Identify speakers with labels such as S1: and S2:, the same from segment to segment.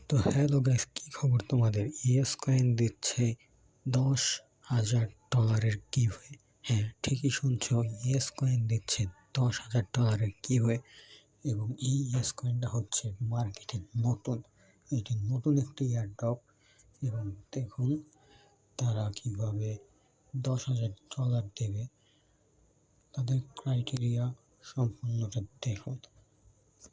S1: তো hello guys, কি খবর তোমাদের? ইয়েস কয়েন দিচ্ছে $10,000 গিভওয়ে। হ্যাঁ, ঠিকই শুনছো, ইয়েস কয়েন দিচ্ছে $10,000 গিভওয়ে। এবং এই ইয়েস কয়েনটা হচ্ছে মার্কেটে নতুন, এটি নতুন একটি এয়ারড্রপ। এবং দেখুন তারা কিভাবে $10,000 দেবে, তাদের ক্রাইটেরিয়া সম্পূর্ণটা দেখুন।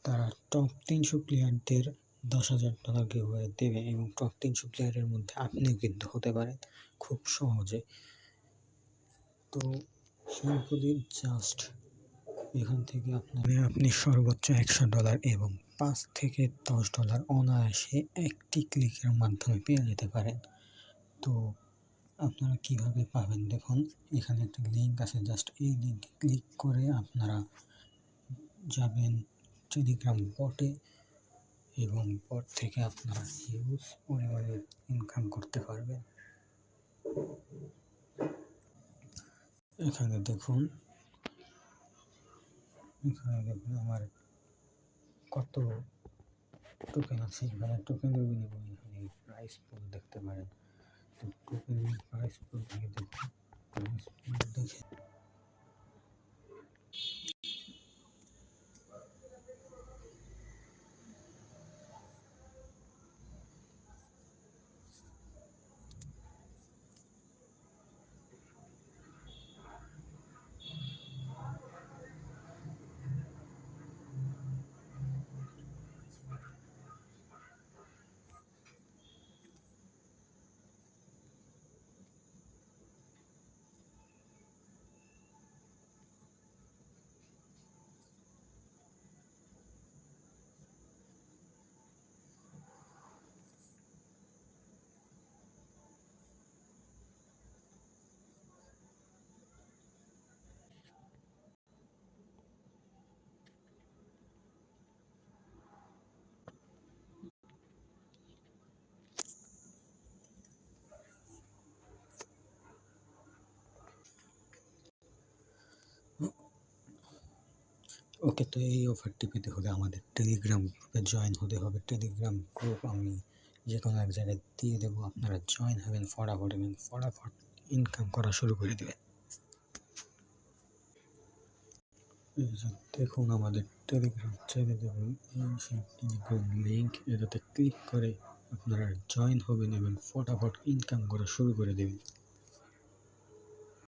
S1: তারা টপ 300 প্লেয়ারদের $10,000 গিভওয়ে দেবে এবং টপ 300 প্লেয়ারের মধ্যে আপনিও কিন্তু হতে পারেন খুব সহজে। তো সিম্পলি জাস্ট এখান থেকে আপনি সর্বোচ্চ $100 এবং $5 থেকে $10 অনায়াসে একটি ক্লিকের মাধ্যমে পেয়ে যেতে পারেন। তো আপনারা কিভাবে পাবেন দেখুন, এখানে একটা লিঙ্ক আছে, জাস্ট এই লিঙ্কে ক্লিক করে আপনারা যাবেন টেলিগ্রাম বটে এবং বট থেকে আপনারা হিউজ পরিমাণে ইনকাম করতে পারবেন। এখানে দেখুন আমার কত টোকেন আছে। এখানে টোকেনের বিনিময়ে এখানে প্রাইস পুল দেখতে পারেন। তো টোকেনের প্রাইস পুল থেকে দেখুন, প্রাইস পুল দেখে ওকে। তো এই অফারটি পেতে হলে আমাদের টেলিগ্রাম গ্রুপে জয়েন হতে হবে। টেলিগ্রাম গ্রুপ আমি যে কোনো এক জায়গায় দিয়ে দেবো, আপনারা জয়েন হবেন ফটাফট এবং ফটাফট ইনকাম করা শুরু করে দেবেন। এই যে দেখুন আমাদের টেলিগ্রাম চ্যানেল এবং এই সেই টেলিগ্রাম লিঙ্ক, এটাতে ক্লিক করে আপনারা জয়েন হবেন এবং ফটাফট ইনকাম করা শুরু করে দেবেন।